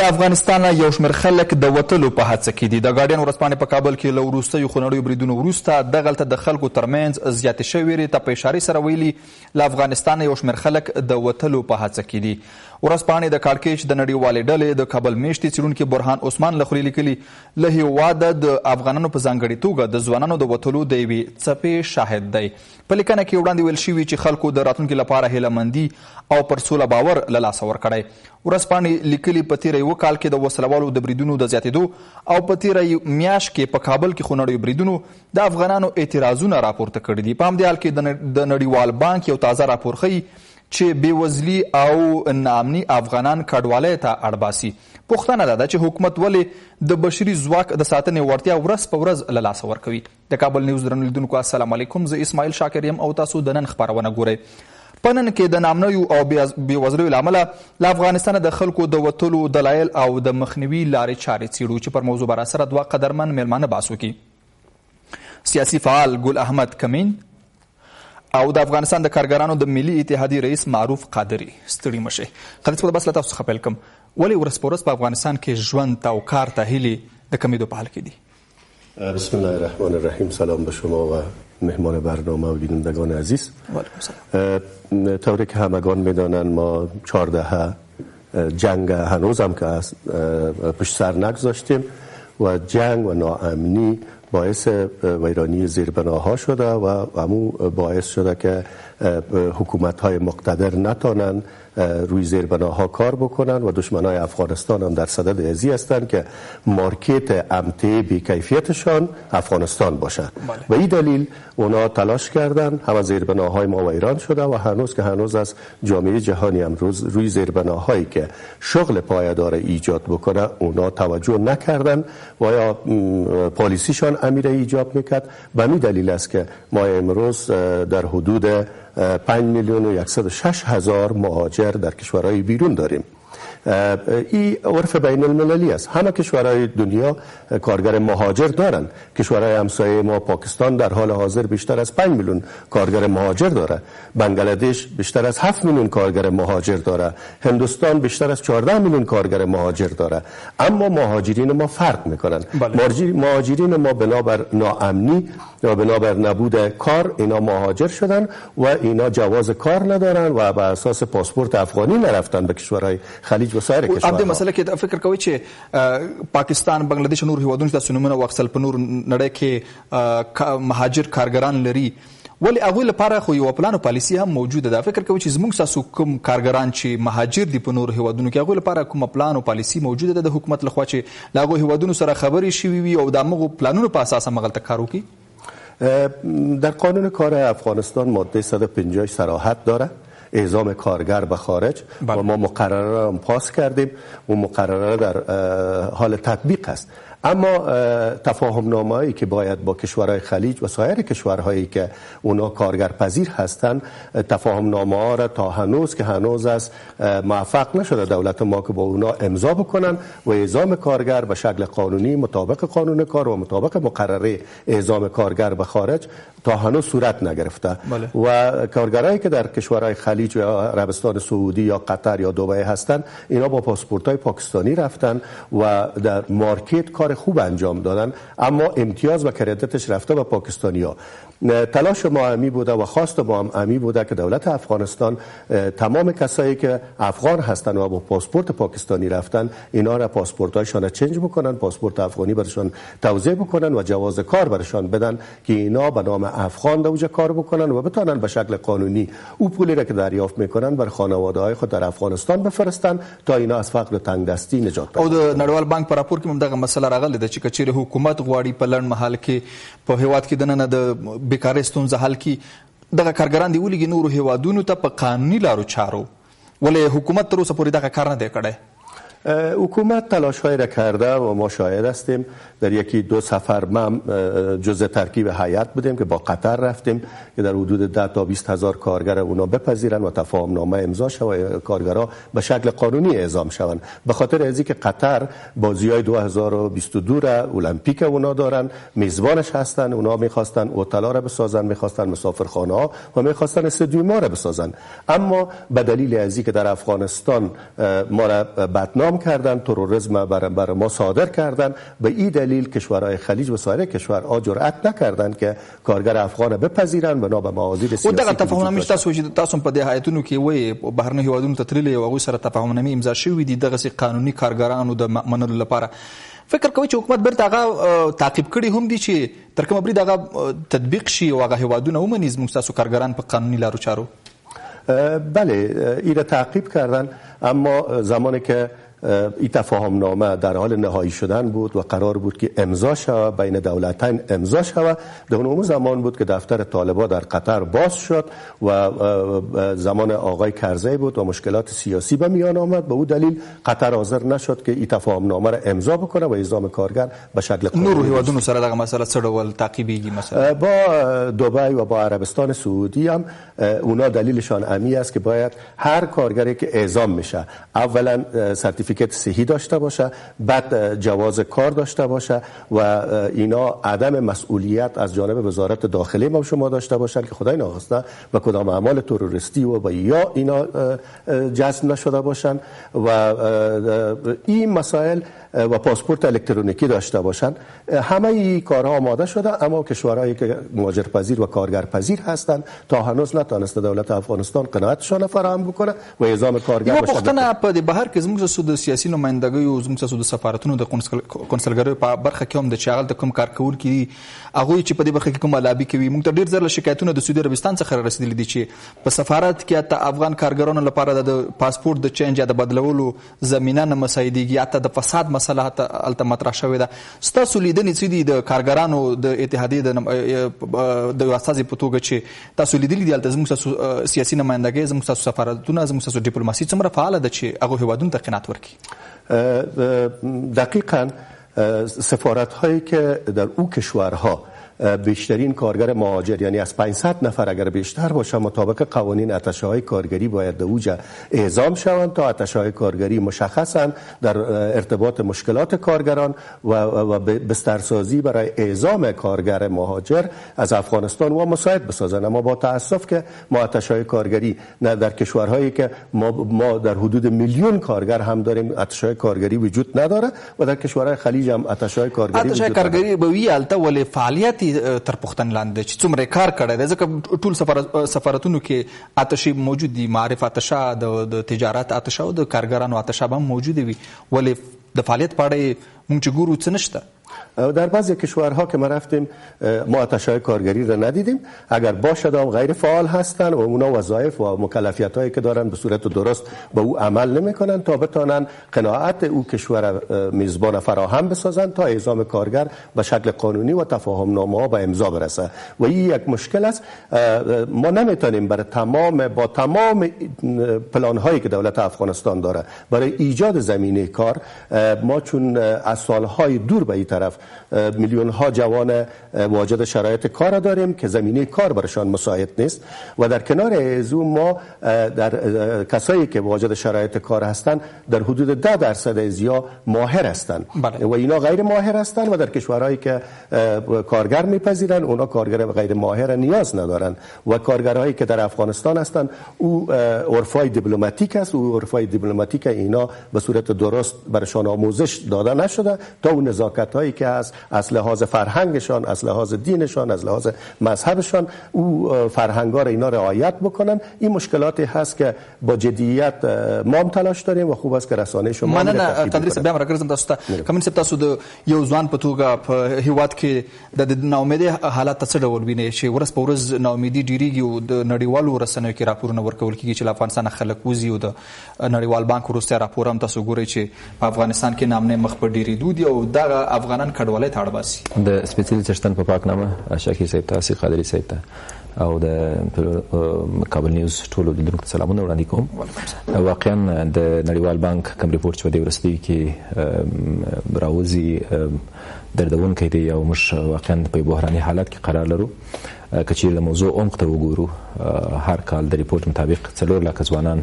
له افغانستانه یو شمېر خلک د وتلو په هڅه کې دي. د ګارډین ورځپاڼې په کابل کې له وروستیو خونړیو بریدونو وروسته دغلته د خلکو ترمنځ زیاتې شوې ویرې ته په اشارې سره ویلي له افغانستانه یو شمېر خلک د وتلو په هڅه کې دي. ورځپاڼې د کاړکېچ د نړیوالې ډلې د کابل میشتې څېړونکي برهان عثمان له خولې لیکلي له هېواده د افغانانو په ځانګړې توګه د ځوانانو د وتلو د یوې څپې شاهد دی. په لیکنه کې وړاندې ویل شوي چې خلکو د راتلونکي لپاره هیلهمندي او پر سوله باور له لاسه ورکړی. ورځپاڼې لیکلي په تېره یوه کال کې د وسلوالو د بریدونو د زیاتېدو او په تېره میاشت کې په کابل کې خونړیو بریدونو د افغانانو اعتراضونه راپورته کړي دي. په همدې حال کې د نړیوال بانک یو تازه راپور ښیي چې بېوزلي او ناامني افغانان کډوالۍ ته اړ باسي. پوښتنه دا ده چې حکومت ولې د بشري ځواک د ساتنې وړتیا ورځ په ورځ له لاسه ورکوي. د کابل نیوز درنو لیدونکو السلام علیکم، زه اسماعیل شاکر یم او تاسو د نن خپرونه ګورئ. په نن کې د ناامنیو او بېوزلیو له امله له افغانستانه د خلکو د وتلو دلایل او د مخنیوي لارې چارې څېړو چې پر موضوع به راسره دوه قدرمن میلمانه بحث وکړي. سیاسي فعال ګل احمد کمین او د افغانستان د کارګرانو د ملي اتحادیې رئیس معروف قادري. ستړي مشئ. قدرت په بس له تاسو څخه پیل کوم. ولې ورځ په ورځ په افغانستان کې ژوند او کار ته هیلې د کمیدو په حال کې دي؟ بسم الله الرحمن الرحیم. سلام به شما و مهمان برنامه و بینندگان عزیز. طوری که همگان میدانند ما 14 جنگ هنوز هم که پشت سر نگذاشتیم و جنگ و ناامنی باعث ویرانی زیربناها شده و همون باعث شده که حکومت‌های مقتدر نتونن روی زیربناها کار بکنن و دشمنای افغانستان هم در صدد ازی هستند که مارکت امتع بی‌کیفیتشان افغانستان باشه. و این دلیل اونا تلاش کردن، همه زیربناهای ما ویران شده و هنوز که هنوز از جامعه جهانی هم روی زیربناهایی که شغل پایدار ایجاد بکنه اونا توجه نکردن و یا پالیسیشان امیر ایجاب میکرد. به همین دلیل است که ما امروز در حدود 5,106,000 مهاجر در کشورهای بیرون داریم. این عرف بین المللی است. همه کشورهای دنیا کارگر مهاجر دارند. کشورهای همسایه ما پاکستان در حال حاضر بیشتر از 5 میلیون کارگر مهاجر داره. بنگلادش بیشتر از 7 میلیون کارگر مهاجر داره. هندوستان بیشتر از 14 میلیون کارگر مهاجر داره. اما مهاجرین ما فرق میکنن. مهاجرین ما بنابر ناامنی و بنابر نبود کار اینا مهاجر شدن و اینا جواز کار ندارن و بر اساس پاسپورت افغانی نرفتن به کشورهای خلیج و سایر کشورها. اب د مسله کې فکر کوي چې پاکستان، بنگلاديش، نور هیوادونو چې تاسو نومونه واخیستل په نور نړۍ کې مهاجر کارګران لري، ولی هغوی لپاره خو یوه پلان او پالیسي هم موجوده ده. فکر کوي چې زموږ ستاسو کوم کارګران چې مهاجر دي په نور هیوادونو کې هغوی لپاره کومه پلان او پالیسي موجوده ده د حکومت لخوا چې له هغو هیوادونو سره خبرې شوي وي او د همغو پلانونو په اساس همغلته کار وکړي؟ در قانون کار افغانستان ماده 150 صراحت داره اعزام کارگر به خارج و ما مقرره را پاس کردیم و مقرره در حال تطبیق است. اما تفاهم نامه‌ای که باید با کشورهای خلیج و سایر کشورهایی که اونا کارگرپذیر هستند، تفاهم نامه‌ها را تا هنوز که هنوز است موفق نشده دولت ما که با اونا امضا بکنن و اعزام کارگر به شکل قانونی مطابق قانون کار و مطابق مقرره اعزام کارگر به خارج تا هنوز صورت نگرفته. و کارگرایی که در کشورهای خلیج یا عربستان سعودی یا قطر یا دبی هستند اینا با پاسپورت‌های پاکستانی رفتن و در مارکت کار خوب انجام دادن، اما امتیاز و کردیتش رفته به پاکستانی‌ها. تلاش ما همی بوده و خواست ما هم همی بوده که دولت افغانستان تمام کسایی که افغان هستن و با پاسپورت پاکستانی رفتن اینا را پاسپورت‌هایشان چنج بکنن، پاسپورت افغانی برشان توزیع بکنن و جواز کار برشان بدن که اینا به نام افغان دوجه کار بکنن و بتونن به شکل قانونی او پولی را که دریافت میکنن بر خانواده‌های خود در افغانستان بفرستن تا اینا از فقر و تنگ دستی نجات پیدا کنن. او د نړیوال بانک په راپور کې هم دغه مسله راغلې ده چې کچېرې حکومت غواړي په لنډ مهال کې په هیواد کې دننه د بیکارۍ ستونزه حل کړي، دغه کارګران دې ولېږي نورو هیوادونو ته په قانوني لارو چارو، ولې حکومت تر اوسه پورې دغه کار نه دی کړی؟ حکومت تلاش‌هایی را کرده و ما شاهد هستیم. در یکی دو سفر ما جزء ترکیب هیئت بودیم که با قطر رفتیم که در حدود 10 تا 20 هزار کارگر اونا بپذیرن و تفاهم نامه امضا شود و کارگرها به شکل قانونی اعزام شوند. به خاطر ازی که قطر بازی‌های 2022 را المپیک اونا دارن، میزبانش هستن، اونا می‌خواستن هتل‌ها را بسازن، می‌خواستن مسافرخانه‌ها و می‌خواستن استادیوم‌ها را بسازن. اما به دلیل ازی که در افغانستان ما را بدنام اعدام کردن، تروریسم بر ما صادر کردن. به این دلیل کشورهای خلیج و سایر کشورها جرأت نکردند که کارگر افغان بپذیرن بنا به مواضیع سیاسی. او دغه تفاهم نشته چې تاسو په دې هایتونو کې وایي بهرني هیوادونو ته تللي او هغوی سره تفاهمنامې امضا شوي دي دغسې قانوني کارګرانو د منلو لپاره. فکر کوي چې حکومت بیرته هغه تعقیب کړي هم دي چې تر کومه برید هغه تطبیق شي او هغه هیوادونه ومني زموږ ستاسو کارګران په قانوني لارو چارو؟ بله این را تعقیب کردن، اما زمانی که این تفاهم نامه در حال نهایی شدن بود و قرار بود که امضا شود، بین دولتین امضا شود، در اون زمان بود که دفتر طالبان در قطر باز شد و زمان آقای کرزی بود و مشکلات سیاسی به میان آمد. به اون دلیل قطر حاضر نشد که این تفاهم نامه را امضا بکنه و اعزام کارگر به شکل قانونی. نور هیوادونو سره دغه مسئله څه ډول تعقیبیږي؟ مثلا با دبی و با عربستان سعودی هم اونا دلیلشان امی است که باید هر کارگری که اعزام میشه اولا سرتیفیکت صحی داشته باشه، بعد جواز کار داشته باشه و اینا عدم مسئولیت از جانب وزارت داخلی ما شما داشته باشن که خدای نخواسته به کدام اعمال تروریستی و یا اینا جذب نشده باشن و این مسائل و پاسپورت الکترونیکی داشته باشن. همه این کارها آماده شده، اما کشورهایی که مهاجرپذیر و کارگرپذیر هستند تا هنوز نتونسته دولت افغانستان قناعتشان فراهم بکنه و اعزام کارگر بشه. یو پښتنه په بهر کې زموږ د سیاسي نمائندګیو زموږ د سفارتونو د کنسلګریو په برخه کې هم د چاغل د کوم کارکونکي هغوی چې په دې برخه کې کوم لابي کوي. موږ ته ډیر ځله شکایتونه د سعودي عربستان څخه رسیدلي دي چې په سفارت کې ته افغان کارګرانو لپاره د پاسپورت د چینج یا د بدلولو زمينه نه مساعدېږي، یا ته د فساد مسله الته مطرح شوې ده. ستاسو لیدنې څه دي د کارګرانو د اتحادیې د یو استازي په توګه چې تاسو لیدلي دي الته زموږ سیاسي نمائندګۍ، زموږ سفارتونه، زموږ ډیپلوماسي څومره فعاله ده چې هغه هیوادونو ته قناعت ورکړي؟ دقیقاً سفارت هایی که در او کشورها بیشترین کارگر مهاجر یعنی از 500 نفر اگر بیشتر باشه مطابق قوانین آتشه‌های کارگری باید در اوجا اعزام شوند تا آتشه‌های کارگری مشخصاً در ارتباط مشکلات کارگران و بسترسازی برای اعزام کارگر مهاجر از افغانستان و مساعد بسازند. اما با تأسف که ما آتشه‌های کارگری نه در کشورهایی که ما در حدود میلیون کارگر هم داریم آتشه‌های کارگری وجود نداره و در کشورهای خلیج هم آتشه‌های کارگری وجود داره. آتشه‌های کارگری به وی الته ولې فعالیت تر پښتن لاندې چې څومره کار کړی دی، ځکه ټول سفارتونو کې آتشې موجود دي، معارف آتشه د تجارت آتشه او د کارګرانو آتشه هم موجود وي، ولې د فعالیت په اړه موږ چې ګورو څه نشته؟ در بعضی کشورها که ما رفتیم ما آتش‌های کارگری را ندیدیم. اگر باشد هم غیر فعال هستند و اونا وظایف و مکلفیت‌هایی که دارن به صورت درست به او عمل نمی‌کنن تا بتونن قناعت او کشور میزبان فراهم بسازن تا اعزام کارگر به شکل قانونی و تفاهم نامه‌ها به امضا برسه. و این یک مشکل است. ما نمیتونیم با تمام پلان‌هایی که دولت افغانستان داره برای ایجاد زمینه کار، ما چون از سال‌های دور به این طرف میلیون ها جوان واجد شرایط کار داریم که زمینه کار برشان مساعد نیست و در کنار از ما در کسایی که واجد شرایط کار هستند در حدود 10% از یا ماهر هستند و اینا غیر ماهر هستند و در کشورهایی که کارگر میپذیرن اونا کارگر غیر ماهر نیاز ندارن و کارگرهایی که در افغانستان هستند او عرفای دیپلماتیک است. او عرفای دیپلماتیک اینا به صورت درست برشان آموزش داده نشده تا اون نزاکت هایی که از لحاظ فرهنگشان، از لحاظ دینشان، از لحاظ مذهبشان او فرهنگا را اینا رعایت بکنن. این مشکلاتی هست که با جدیت ما هم تلاش داریم و خوب است که رسانه شما مننه. تدریس بیا راګرځم تاسو ته کوم چې تاسو د یو ځوان په توګه په هیواد کې د ناامیدۍ حالات څه ډول وینئ چې ورځ په ورځ ناامیدي ډیریږي او د نړیوالو رسنیو کې راپورونه ورکول کیږي چې له افغانستان خلک وځي او د نړیوال بانک وروسته راپور هم تاسو ګورئ چې په افغانستان کې نامنه مخ په ډیریدو دي او دغه افغانان کډوالۍ ته اړ باسي. د سپیڅلي څښتن په پاکنامه شاکر صاحب ته، سي قادري صاحب ته او د کابل نیوز ټولو لیدونکو ته سلامونه وړاندې کوم. واقعا د نړیوال بانک کوم ریپورت چې په دې ورځ کې راوځي دردونکی دی او موږ واقعا په بحراني حالت کې قرار لرو. که چیرې د موضوع عمق ته وګورو، هر کال د ریپورت مطابق 4 لکه ځوانان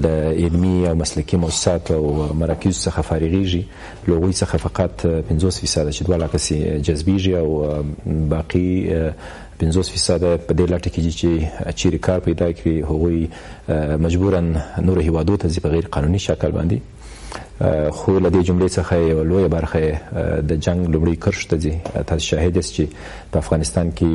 له علمي او مسلکي مؤسساتو او مراکزو څخه فارغېږي، له هغوی څخه فقط 50% چې 2 لکه جذبېږي او باقي 50% په دې لټه کې چې چیرې کار پیدا کړي هغوی مجبوراً نورو هیوادو ته ځي په غیر قانوني شکل باندې. خو له دې جملې څخه یوه لویه برخه د جنګ لومړي کرښ ته ځي. تاسو شاهد یاست چې په افغانستان کې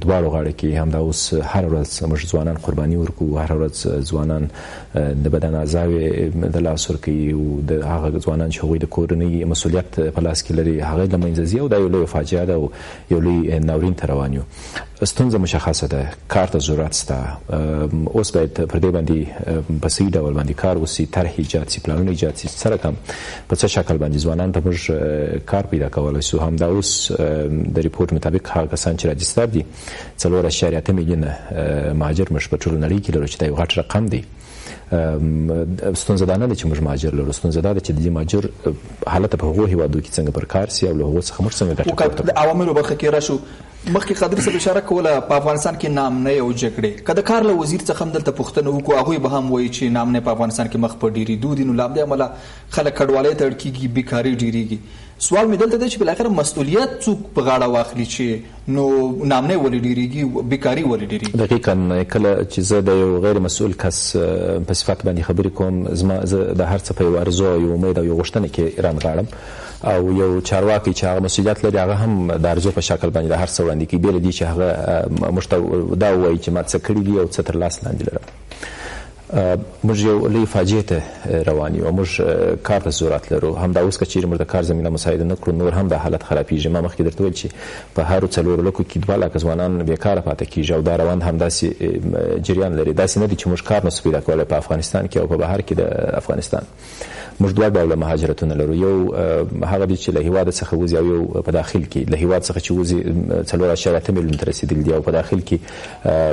دواړو غاړو کې همدا اوس هر ورځ موږ ځوانان قرباني ورکوو، هر ورځ ځوانان د بدن اعضاوې د لاس ورکوي او د هغه ځوانان چې هغوی د کورنۍ مسؤلیت په لاس کې لري هغه له منځه ځي او دا یو لویه فاجعه ده او یو لوی ناورین ته روان یو. ستونزه مشخصه ده، کار ته ضرورت شته. اوس باید پر دې باندې په صحیح ډول باندې کار وشي، طرح ایجاد شي، پلانونه ایجاد شي، سره کم په څه شکل باندې ځوانان ته موږ کار پیدا کولی شو. همدا اوس د ریپورټ مطابق هغه کسان چې راجستر دي 4.8 میلیونه مهاجر موږ په ټوله نړۍ کې لرو چې دا یو غټ رقم دی. ستونزه دا نه ده چې موږ مهاجر لرو، ستونزه دا ده چې د دې مهاجر حالت په هغو هیوادو کې څنګه پر کار سي او له هغو څخه موږ څنګه ګټه پورته کړو. د عواملو برخه کې راشو مخکې قادر صاحب اشاره کوله په افغانستان کې نامنۍ او جګړې که د کار له وزیر څخه هم دلته پوښتنه وکړو هغوی به هم وایي چې نامنۍ په افغانستان کې مخ په ډېرېدو دي، نو له همدې امله خلک کډوالۍ ته اړ کېږي، بیکاري ډېرېږي. سوال مې دلته دی چې بالاخره مسؤلیت څوک په غاړه واخلي چې نو نامنۍ ولې ډېرېږي، بیکاري ولې ډېرېږي؟ دقیقاً کله چې زه د یو غیر مسؤل کس په صفت باندې خبرې کوم، زه د هر څه په یو ارزو، یو امید او یو غوښتنه کې رانغاړم او یو چارواکي چې هغه مسؤلیت لري هغه هم د ارزو په شکل باندې د هر څه وړاندې کوي، بې له دې چې هغه موږ ته دا ووایي چې ما څه کړي دي او څه تر لاس لاندې لرم. موږ یو لوی فاجعې ته روان یو، موږ کار ته ضرورت لرو. همدا اوس که چیرې موږ د کار زمینه مساعده نه کړو نور هم دا حالت خرابېږي. ما مخکې درته وویل چې په هرو 4 لکو کې 2 لکه ځوانان بیکاره پاتې کېږي او دا روند همداسې جریان لري. داسې نه دي چې موږ کار نسو پیدا کولی په افغانستان کې او په بهر کې د افغانستان. موږ دوه ډوله مهاجرتونه لرو، یو هغه دي چې له هیواد څخه وځي او یو په داخل کې. له هیواد څخه چې وځي 4.8 میلیون ته رسیدلي دي او په داخل کې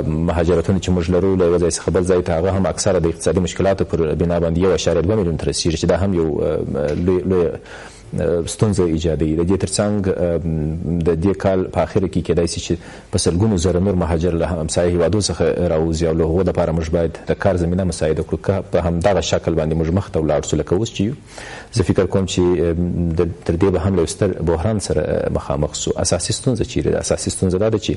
مهاجرتونه چې موږ لرو له یو ځای څخه بل ځای ته هغه هم اکثره د اقتصادي مشکلاتو پر بنا باندې 1.2 میلیون ته رسیږي چې دا هم یو لوی ستونزه ایجادوي. د دې ترڅنګ د دې کال په اخر کې کېدای شي چې په سلګونو زره نور مهاجر له همسایه هیوادو څخه راوځي او له هغو دپاره موږ باید د کار زمینه مساعده کړو که په همدغه شکل باندې موږ مخ ته ولاړ شو لکه اوس چې یو. زه فکر کوم چې تر دې به هم له یو ستر بحران سره مخامخ سو. اساسي ستونزه چیرې ده؟ اساسي ستونزه دا ده چې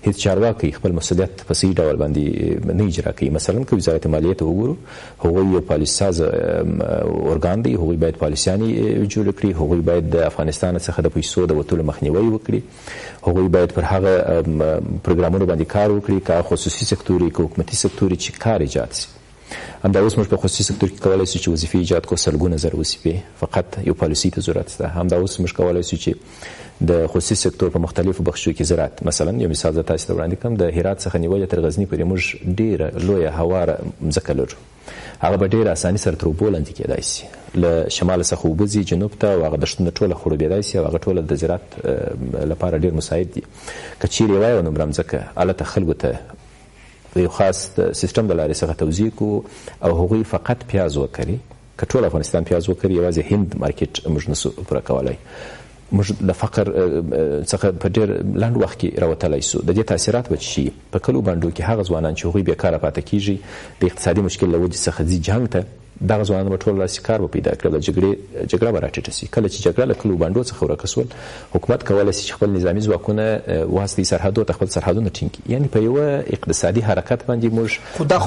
هیڅ چارواکی خپل مسؤلیت په صحیح ډول باندې نه اجرا کوي. مثلا که وزارت مالیې ته وګورو، هغوی یو پالیسي ساز ارګان دی، هغوی باید پالیسیانې جوړ کړي، هغوی باید د افغانستان څخه د پیسو د وتلو مخنیوي وکړي، هغوی باید پر هغه پروګرامونو باندې کار وکړي که خصوصي سکتور که حکومتي سکتور چې کار ایجاد شي. همدا اوس موږ په خصوصي سکتور کې کولی شو چې وظیفې ایجاد کړو، سلګونه زره وظیفې، فقط یو پالیسي ته ضرورت شته. همدا اوس موږ کولی شو چې د خصوصي سکتور په مختلفو بخشو کې زراعت، مثلا یو مثال زه تاسو ته وړاندې کړم، د هرات څخه نیولې تر غزني پورې موږ ډېره لویه هواره مځکه لرو. هغه به ډېره اساني سره تر اوبو لاندې کېدای شي، له شمال څخه اوبه ځي جنوب ته او هغه دښتونه ټوله خړوبېدای شي او هغه ټوله د زراعت لپاره ډېر مساعد دي. که چیرې یوه یوه نمره مځکه هلته خلکو ته یو خاص سیستم د لارې څخه توزیع کړو او هغوی فقط پیاز وکري، که ټول افغانستان پیاز وکري یوازې هند مارکیټ موږ نسو پوره کولی. موږ د فقر څخه په ډېر لنډ وخت کې راوتلی سو. د دې تاثیرات به څه شي؟ په کلو بانډو کې هغه ځوانان چې هغوی بیکاره پاتې کېږي د اقتصادي مشکل له وجې څخه ځي جنګ ته، دغه ځوانان به ټول راسي کار به پیدا کړي، د جګړه به راټیټه شي. کله چې جګړه له کلو بانډو څخه ورکه سول، حکومت کولی شي چې خپل نظامي ځواکونه واستوي سرحدو ته، خپل سرحدونه ټینګ کړي. یعنې په یوه اقتصادي حرکت باندې موږ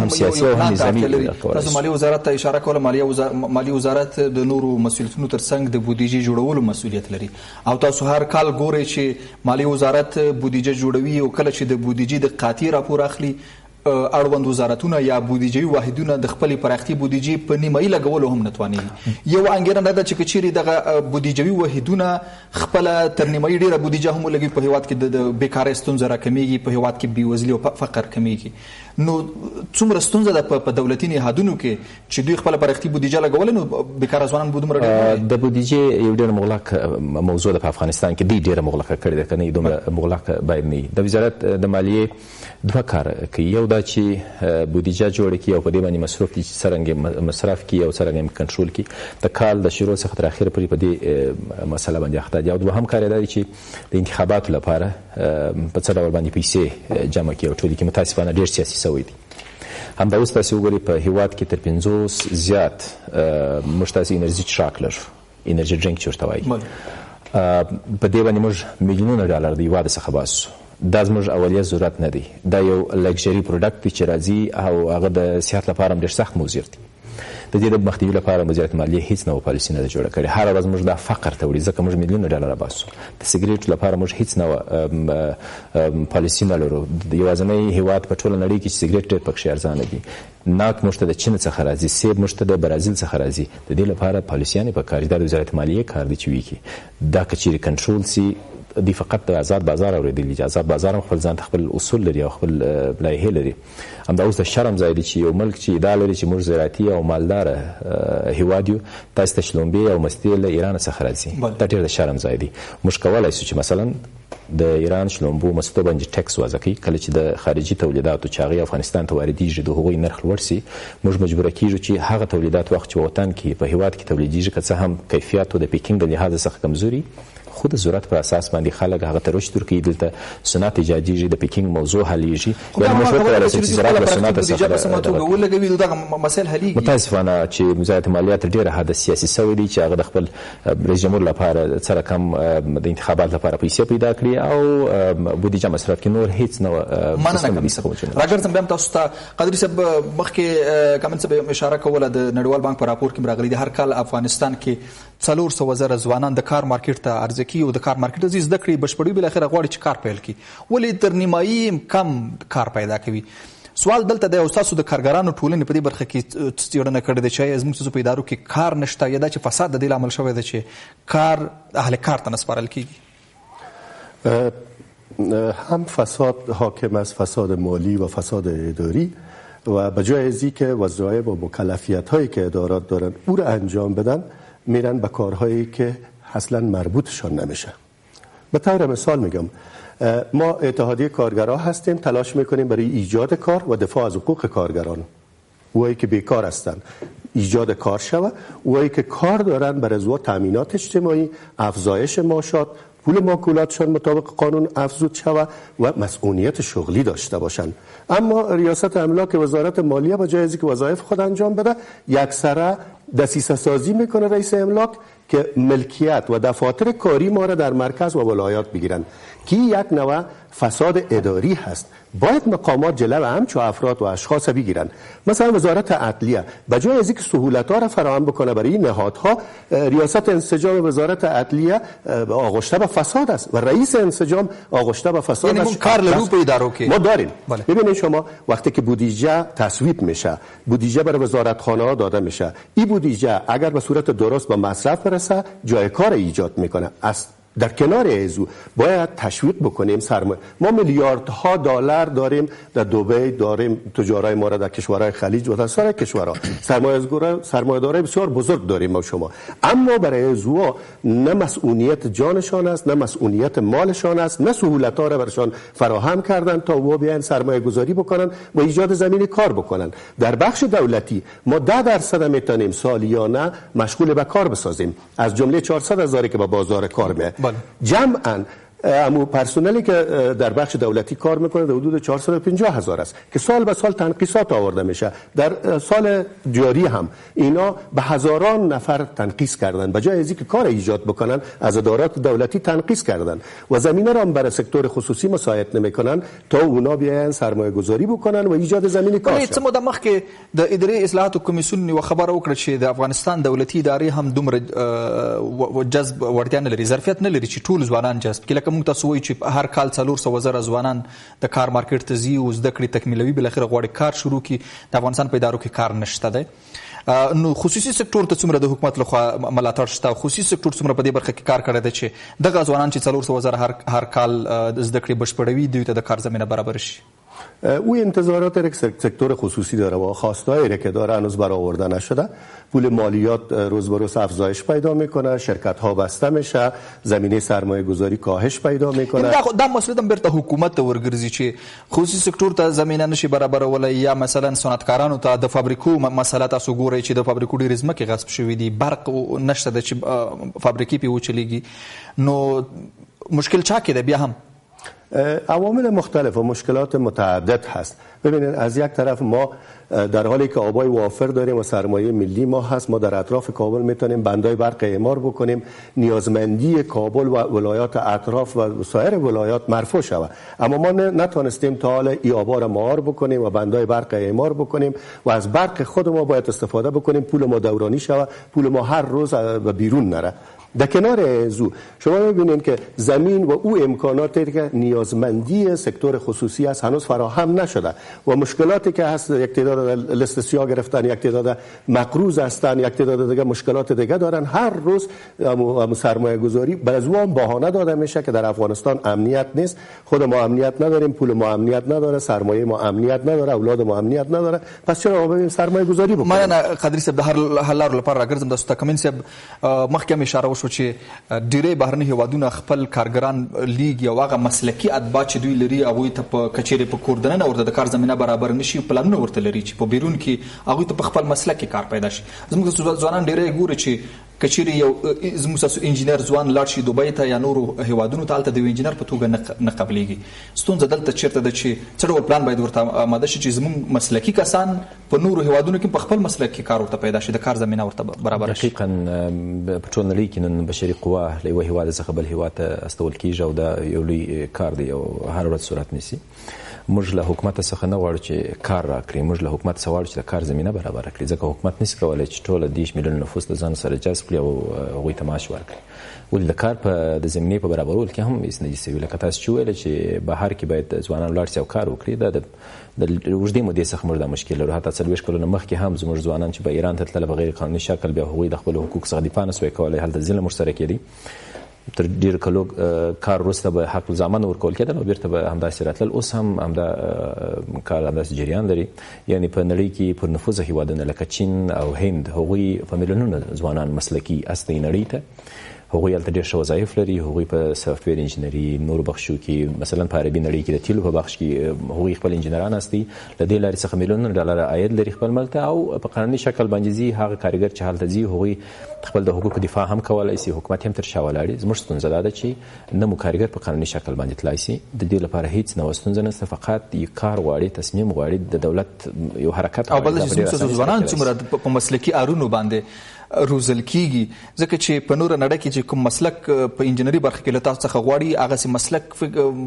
هم سیاسي او هم نظامي تاسو مالیې وزارت ته اشاره کوله. مالیې وزارت د نورو مسؤلیتونو ترڅنګ د بودیجې جوړولو مسؤلیت لري او تاسو هر کال ګورئ چې مالیې وزارت بودیجه جوړوي او کله چې د بودیجې د قاطع راپور اخلي اړوند وزارتونه یا بودیجوي واحدونه د خپلې پراختي بودیجې په نیمایي لګولو هم نه توانېږي. یو انګېرنه ده چې که چیرې دغه بودیجوي واحدونه خپله تر نیمایي ډېره بودیجه هم ولګوي، په هېواد کې د بیکارۍ ستونزه راکمیږي، په هېواد کې بېوزلي او فقر کمیږي. نو څومره ستونزه ده په دولتي نهادونو کې چې دوی خپله پراختي بودیجه لګولې، نو بیکاره ځوانان به دومره ډېر د بودیجې یو ډېر مغلق موضوع ده په افغانستان کې. دوی ډېره مغلقه کړې ده، که نه دومره مغلقه باید نه وي. د وزارت د مالیې دوه کاره کوي. یو دا چې بودیجه جوړه کړي او په دې باندې مصرف دي چې څرنګه مصرف کړي او څرنګه کنټرول کړي. د کال د شروع څخه تر اخره پورې په دې مسله باندې اخته دي. او دوهم کار یې دا دی چې د انتخاباتو لپاره په څه ډول باندې پیسې جمع کړي او ټولې کړي. متاسفانه ډېر سیاسي سوی دي. همدا اوس تاسې وګورئ په هېواد کې تر 50 زیات موږ تاسې انرژي څښاک لرو، انرژي ډرینک چې ورته وایي. په دې باندې موږ میلیونونه ډالر د هېواد څخه باسو. دا زموږ اولیه ضرورت نه دی، دا یو لګژري پروډکټ دی چې راځي او هغه د صحت لپاره هم ډېر سخت مضر دی. د دې د مخنیوي لپاره وزارت مالیې هیڅ نوه پالیسي نه ده جوړه کړې. هره ورځ موږ دا فقر ته وړي ځکه موږ میلیونه ډالره باسو. د سګریټ لپاره موږ هیڅ نوه پالیسي نه لرو. یوازینی هیواد په ټوله نړۍ کې چې سګریټ ډېر پکښې ارزانه دي. ناک موږ ته د چین څخه راځي، سیب موږ ته د برازیل څخه راځي. د دې لپاره پالیسیانې پکار دي. دا د وزارت مالیې کار دی چې وکړي دا که چیرې کنټرول سي. دی فقط د آزاد بازار اورېدلي چې آزاد بازار هم خپل ځان ته خپل اصول لري او خپل لایحې لري. همدا اوس د شرم ځای دی چې یو ملک چې ادعا لري چې موږ زراعتي او مالداره هیواد یو، تاسو ته شلومبې او مستې له ایران څخه راځي. دا ډېر د شرم ځای دی. موږ کولی شو چې مثلا د ایران شلومبو مستو باندې ټکس وضع کړي. کله چې د خارجي تولیداتو چې هغې افغانستان ته واردېږي د هغوی نرخ لوړ سي، موږ مجبوره کېږو چې هغه تولیدات وخت چې وطن کې په هیواد کې تولیدېږي که څه هم کیفیت او د پیکینګ د لحاظه څخه کمزوري، خو د ضرورت پر اساس باندې خلک هغه ته رشد ورکوي. دلته صنعت ایجادېږي، د پیکینګ موضوع حلیږي. متاسفانه چې وزارت مالیات ډېره حده سیاسي سوی دی چې هغه د خپل رئیس جمهور لپاره څه رقم د انتخابات لپاره پیسې پیدا کړي او بودیجه مصرف کړي. نور هیڅ نه راګرځم. بیا هم تاسو ته قادري صاحب مخکې کامل صاحب اشاره کوله د نړیوال بانک په راپور کې راغلي دي هر کال افغانستان کې 400,000 ځوانان د کار مارکیټ ته عرضه کوي او د کار مارکیټ ته زده کړې بشپړوي، بالاخره غواړي چې کار پیل کړي، ولې تر نیمایي کم کار پیدا کوي. سوال دلته دی، تاسو د کارګرانو ټولنې په دې برخه کې څېړنه کړې ده چې زموږ څه په ادارو کې کار نشته یا دا چې فساد د دې لامل شوی دی چې کار اهل کار ته نه سپارل کېږي؟ هم فساد حاکم است، فساد مالی و فساد اداری، و به جای از اینکه وظایف و مکلفیت‌هایی که ادارات دارن او را انجام بدن میرن به کارهایی که اصلا مربوطشان نمیشه. به طور مثال میگم ما اتحادیه کارگرها هستیم، تلاش میکنیم برای ایجاد کار و دفاع از حقوق کارگران. اونایی که بیکار هستن ایجاد کار شود، اونایی که کار دارن برای ازوا تامینات اجتماعی، افزایش معاشات، پول ماکولاتشان مطابق قانون افزود شود و مسئولیت شغلی داشته باشند. اما ریاست املاک وزارت مالیه با جای از اینکه وظایف خود انجام بده یکسره دسیسه سازی میکنه رئیس املاک که ملکیت و دفاتر کاری ما را در مرکز و ولایات بگیرن که یک نوع فساد اداری هست. باید مقامات جلو همچو افراد و اشخاص بگیرن. مثلا وزارت عدلیه به جای از اینکه سهولت‌ها را فراهم بکنه برای نهادها، ریاست انسجام وزارت عدلیه آغشته به فساد است و رئیس انسجام آغشته به فساد است. یعنی کار لرو په ادارو کې ما داریم. ببینید شما وقتی که بودجه تصویب میشه، بودجه برای وزارتخانه‌ها داده میشه، این بودجه اگر به صورت درست به مصرف برسه جای کار ایجاد میکنه. در کنار ازو باید تشویق بکنیم سرمایه. ما میلیاردها دلار داریم در دبی، داریم تجارای ما را در کشورهای خلیج و در سایر کشورها سرمایه‌دارای بسیار بزرگ داریم ما شما. اما برای ازو نه مسئولیت جانشان است، نه مسئولیت مالشان است، نه سهولت‌ها را برشان فراهم کردن تا او بیان سرمایه گذاری بکنن و ایجاد زمین کار بکنن. در بخش دولتی ما 10% میتونیم سالیانه مشغول به کار بسازیم از جمله 400,000 که به بازار کار میاد. جمعاً امو پرسنلی که در بخش دولتی کار میکنه در حدود 450,000 است که سال به سال تنقیصات آورده میشه. در سال جاری هم اینا به هزاران نفر تنقیص کردن، به جای از اینکه کار ایجاد بکنن از ادارات دولتی تنقیص کردن و زمینه را هم برای سکتور خصوصی مساعد نمیکنن تا اونا بیاین سرمایه گذاری بکنن و ایجاد زمین کار شد. څه موده مخکې د اداري اصلاحاتو کمیسیون یو خبره وکړه چې د افغانستان دولتي ادارې هم دومره جذب وړتیا نه لري، ظرفیت نه لري چې ټول ځوانان جذب کړي. موږ تاسو وایو چې هر کال 400,000 ځوانان د کار مارکیټ ته ځي او زده کړې تکمیلوي، بالاخره غواړي کار شروع کړي. د افغانستان په ادارو کې کار نشته دی. نو خصوصي سکتور ته څومره د حکومت لخوا ملاتړ شته؟ خصوصي سکتور څومره په دې برخه کې کار کړی دی چې دغه ځوانان چې 400,000 هر کال زده کړې بشپړوي دوی ته د کار زمینه برابر شي؟ او انتظارات یک سکتور خصوصی داره و خواستهایی که داره هنوز برآورده نشده. پول مالیات روز به روز افزایش پیدا میکنه، شرکت ها بسته میشه، زمینه سرمایه گذاری کاهش پیدا میکنه. دا مسئله هم بیرته حکومت ته ورګرځي چې خصوصي سکتور ته زمینه نشي برابرولای، یا مثلا صنعتکارانو ته د فابریکو مسله تاسو ګورئ چې د فابریکو ډېرې ځمکې غصب شوي دي، برق نشته د چې فابریکې پې وچلیږي. نو مشکل چا کې دی بیا هم؟ عوامل مختلف و مشکلات متعدد هست. ببینید از یک طرف ما در حالی که آبای وافر داریم و سرمایه ملی ما هست، ما در اطراف کابل میتونیم بندای برق اعمار بکنیم، نیازمندی کابل و ولایات اطراف و سایر ولایات مرفوع شود، اما ما نتونستیم تا حال ای آبا را مهار بکنیم و بندای برق اعمار بکنیم و از برق خود ما باید استفاده بکنیم، پول ما دورانی شود، پول ما هر روز و بیرون نره. در کنار ازو شما می‌بینید که زمین و او امکاناتی که نیازمندی سکتور خصوصی است هنوز فراهم نشده و مشکلاتی که هست، یک تعداد لیست سیاه گرفتن، یک تعداد مقروض هستن، یک تعداد دیگه مشکلات دیگه دارن. هر روز سرمایه گذاری بر از اون بهانه داده میشه که در افغانستان امنیت نیست، خود ما امنیت نداریم، پول ما امنیت نداره، سرمایه ما امنیت نداره، اولاد ما امنیت نداره، پس چرا ما بریم سرمایه گذاری بکنیم؟ مننه قادري صاحب، د حل لارو لپاره راګرځم. د تکمن صاحب مخکې هم اشاره شو چې ډیری بهرني هیوادونه خپل کارګران لیګ یو هغه مسلکي اتباع چې دوی لري هغوی ته په کچېرې په کور دننه ورته د کار زمینه برابر نشي، پلانونه ورته لري چې په بیرون کې هغوی ته په خپل مسلک کې کار پیدا شي. زموږ ځوانان ډیری ګوري چې کچېرې یو زموږ ستاسو انجینر ځوان لاړ شي دوبۍ ته یا نورو هیوادونو ته، هلته د یو انجینر په توګه نه قبلېږي. ستونزه دلته چېرته ده چې څه ډول پلان باید ورته آماده شي چې زموږ مسلکي کسان په نورو هیوادونو کې په خپل مسلک کې کار ورته پیدا شي، د کار زمینه ورته برابر شي؟ دقیقاً په ټول نړۍ کې نن بشري قوه له یوه هیواد څخه بل هیواد ته استول کیږي او دا یو لوی کار دی او هر ورځ صورت نیسي. موږ له حکومت څخه نه غواړو چې کار راکړي، موږ له حکومت څخه غواړو چې د کار زمینه برابر کړي، ځکه حکومت نشي کولی چې ټول 10 میلیون نفوس د ځان سره جذب کړي او هغوی ته معاش ورکړي. ولې د کار په د زمینې په برابرولو کې هم هېڅ نه دي سوي. لکه تاسو چې ویل چې بهر کې باید ځوانان لاړ شي او کار وکړي، دا د اوږدې مودې څخه موږ دا مشکل لرو. حتی 40 کلونه مخکې هم زموږ ځوانان چې به ایران ته تلل په غیر قانوني شکل، بیا هغوی د خپلو حقوقو څخه دفاع نه سوی کولی، هلته ظلم ورسره کېدی. تر ډېر کلو کار وروسته به حق الزامن ورکول کېدل او بیرته به همداسې راتلل. اوس هم همدا کار همداسې جریان لري. یعنې په نړۍ کې پر نفوذه هیوادونه لکه چین او هند، هغوی په میلیونونو ځوانان مسلکي استوي نړۍ ته. هغوی هلته ډېر ښه وظایف لري، هغوی په سافټویر انجینري نورو بخشو کې، مثلا په عربي نړۍ کې د تیلو په بخش کې هغوی خپل انجینران استوي، له دې لارې څخه میلیونونه ډالره عاید لري خپل ملک ته، او په قانوني شکل باندې ځي. هغه کارګر چې هلته ځي هغوی خپل د حقوقو دفاع هم کولی شي، حکومت هم تر شا ولاړي. زموږ ستونزه دا ده چې نه مو کارګر په قانوني شکل باندې تلای شي. د دې لپاره هیڅ نوه ستونزه نشته، فقط یو کار غواړي، تصمیم غواړي، د دولت یو حرکت. او بل چې ځوانان څومره په مسلکي اړونو باندې روزل کیږي، ځکه چې په نوره نړۍ کې چې کوم مسلک په انجینري برخه کې له تاسو څخه غواړي، هغسې مسلک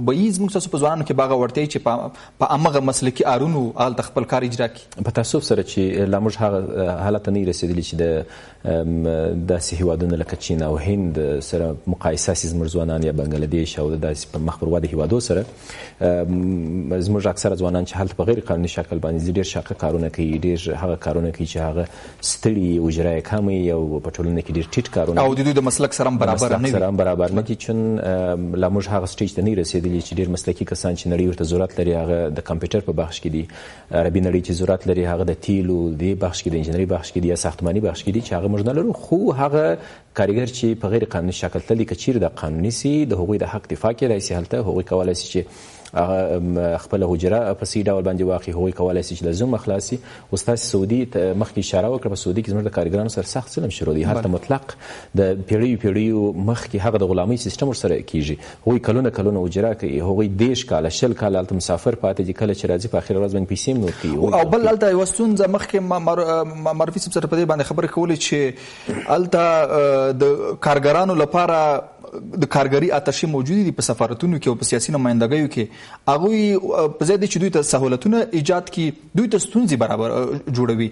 به یې زموږ ستاسو په ځوانانو کې به هغه وړتیا چې په همغه مسلکي اړونو هلته خپل کار اجرا کړي. په تاسف سره چې لا موږ هغه حالت ته نه رسېدلي چې د داسې هیوادونه لکه چین او هند سره مقایسه شي زموږ ځوانان، یا بنګلادیش او داسې په مخ پر وده هیوادو سره. زموږ اکثره ځوانان چې هلته په غیر قانوني شکل باندې ډېر شاقه کارونه کوي، ډېر هغه کارونه کوي چې هغه ستړي اجرا یې کم او په ټولنه کې ډېر ټیټ کارونه او د دوی د مسلک سره هم برابر نه دي. چون لا موږ هغه سټیج ته نه رسېدلي چې ډېر مسلکي کسان چې نړۍ ورته ضرورت لري، هغه د کمپیوټر په بخش کې دي، عربي نړۍ چې ضرورت لري هغه د تیلو دې بخش کې، د انجینري بخش کې دي، یا ساختماني بخش کې دي، چې هغه موږ نه لرو. خو هغه کارګر چې په غیر قانوني شکل تللی، که چیرې د قانوني سي، د هغوی د حق دفاع کېدای شي، هلته هغوی کولی شي چې خپل حجره په سي ډول باندې واخلي، هغوی کولی شي چې له ظلم خلاص شي. اوس تاسې سعودي مخکې اشاره وکړه، په سعودي کې زموږ د کارګرانو سره سخت ظلم شروع دی. هلته مطلق د پیړیو مخکې هغه د غلامۍ سیستم ورسره کېږي. هغوی کلونه اجرا کوي، هغوی 10 کاله 20 کاله هلته مسافر پاتې دي، کله چې راځي په اخره ورځ باندې پیسې هم نه ورکوي. او بل هلته یوه ستونزه مخکې معرفي صاحب سره په دې باندې خبرې کولې چې هلته د کارګرانو لپاره د کارګري اتشې موجودې دي په سفارتونو کې او په سیاسي نمایندګیو کې. هغوی په ځای دی چې دوی ته سهولتونه ایجاد کړي، دوی ته ستونزې برابر جوړوي.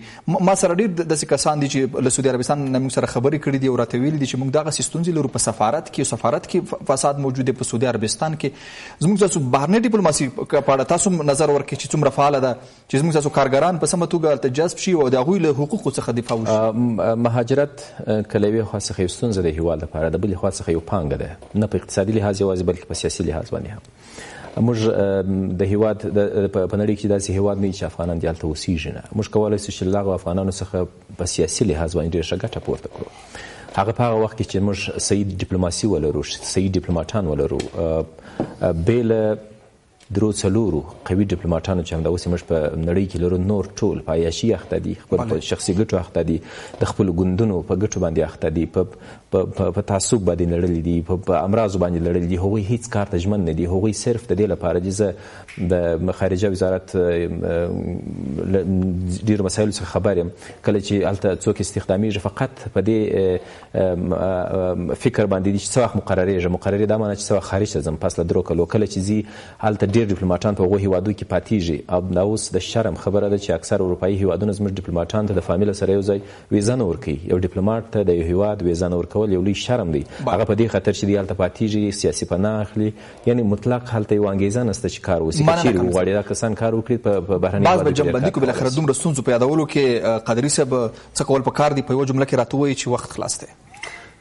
ما سره ډېر داسې کسان دي چې له سعودي عربستان نه موږ سره خبرې کړي دي او راته ویلي دي چې موږ دغسې ستونزې لرو په سفارت کې فساد موجود دی په سعودي عربستان کې. زموږ تاسو بهرنۍ ډیپلوماسي په اړه تاسو نظر ورکړئ چې څومره فعاله ده چې زموږ تاسو کارګران په سمه توګه هلته جذب شي او د هغوی له حقوقو څخه دفاع وشي. مهاجرت که له یوې خوا څخه یو ستونزه د هیواد لپاره، د بلې خوا څخه یو پانګه ده، نه په اقتصادي لحاظ یوازې بلکې په سیاسي لحاظ باندې هم. موږ د هیواد په نړۍ کې داسې هیواد نه چې افغانان دې هلته اوسېږي نه. موږ کولی شو چې له هغو افغانانو څخه په سیاسي لحاظ باندې ډېره ښه ګټه پورته کړو. هغه په هغه وخت کې چې موږ صحیح ډیپلوماسي ولرو، صحیح ډیپلوماټان ولرو، بې له 3-4 قوي ډیپلوماټانو چې همدا اوس موږ په نړۍ کې لرو نور ټول په عیاشي اخته دي، خپل په شخصي ګټو اخته دي، د خپل ګوندونو په ګټو باندې اخته دي، په تعصب باندې لړلي دي، په امراضو باندې لړلي دي. هغوی هیڅ کار ته ژمن نه دي. هغوی صرف د دې لپاره چې زه د خارجه وزارت ډېرو مسایلو څخه خبر یم، کله چې هلته څوک استخدامیږي فقط په دې فکر باندې دي چې څه وخت مقررې دا معنی چې څه وخت خارج ته ځم پس له 3 کلو. کله چې ځي هلته ډېر ډیپلوماټان په هغو هیوادو کې پاتېږي. او دا اوس د شرم خبره ده چې اکثر اروپایي هیوادونه زموږ ډیپلوماټان ته د فامیل سره یو ځای ویزه نه ورکوي. یو ډیپلوماټ ته د یو هیواد ویزه نه ورکول یو لوی شرم دی. هغه په دې خاطر چې دی هلته پاتېږي، سیاسي پناه اخلي، یعنی مطلق هلته یو انګیزه نشته چې کار وکړي. که چیرې وغواړي دا کسان کار وکړي په بهرني بعض به جنبندي کو بالاخره دومره ستونزو په یادولو کې قادري صاحب څه کول پکار دي؟ په یوه جمله کې راته ووایي چې وقت خلاص دی.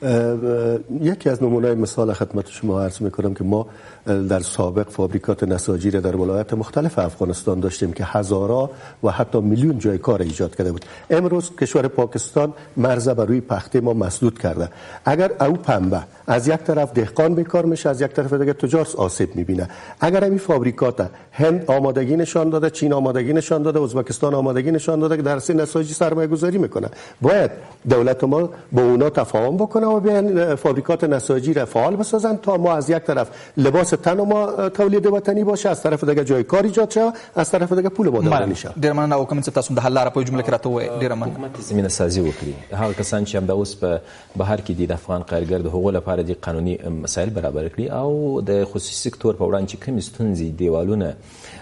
یکی از نمونه‌های مثال خدمت شما عرض می‌کنم که ما در سابق فابریکات نساجی را در ولایات مختلف افغانستان داشتیم که هزارها و حتی میلیون جای کار ایجاد کرده بود. امروز کشور پاکستان مرز بر روی پخته ما مسدود کرده. اگر او پنبه از یک طرف دهقان بیکار میشه، از یک طرف دیگه تجار آسیب میبینه. اگر این فابریکات هند آمادگی نشان داده، چین آمادگی نشان داده، ازبکستان آمادگی نشان داده که در حوزه نساجی سرمایه گذاری میکنه، باید دولت ما با اونا تفاهم بکنه و بیان فابریکات نساجی را فعال بسازن تا ما از یک طرف لباس تن ما تولید وطنی باشه، از طرف دیگه جای کار ایجاد شه، از طرف دیگه پول ما دارنی شه. ډیر مننه. او کوم څه تاسو د حل لاره په جمله کې راته وایي. ډیر مننه. حکومت زمینه سازي وکړي. هغه کسان چې همدا اوس په بهر کې دي د افغان کارګر د حقوقو لپاره د قانوني مسایل برابر کړي او د خصوصي سکتور په وړاندې چې کومې ستونزې دیوالونه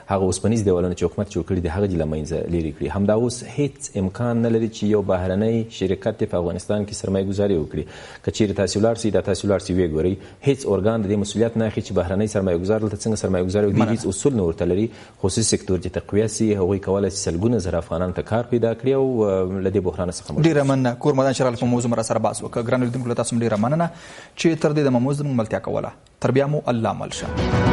هغه اوسپنیز دیوالونه چې حکومت جوړ کړي دي هغه دې له منځه لرې کړي. همدا اوس هیڅ امکان نه لري چې یو بهرنی شرکت په افغانستان کې سرمایه گذاري وکړي. که چیرې تاسو لاړ شئ دا تاسو لاړ شئ ویې ګورئ، هیڅ ارګان د دې مسؤلیت نه اخلي چې بهرنی سرمایه گذار دلته څنګه سرمایه گذاري وکړي. هیڅ اصول نه ورته لري. خصوصي سکتور چې تقویه سي هغوی کولی شي سلګونه زره افغانانو ته کار پیدا کړي او له دې بحران څخه مخ. ډیره مننه. کور مدان چې راغلئ په موضوع مو راسره بحث وکړه. ګرانو لیدونکو له تاسو ډیره مننه چې تر دې د موضوع ملتیا کوله. تر بیا مو الله مل شه.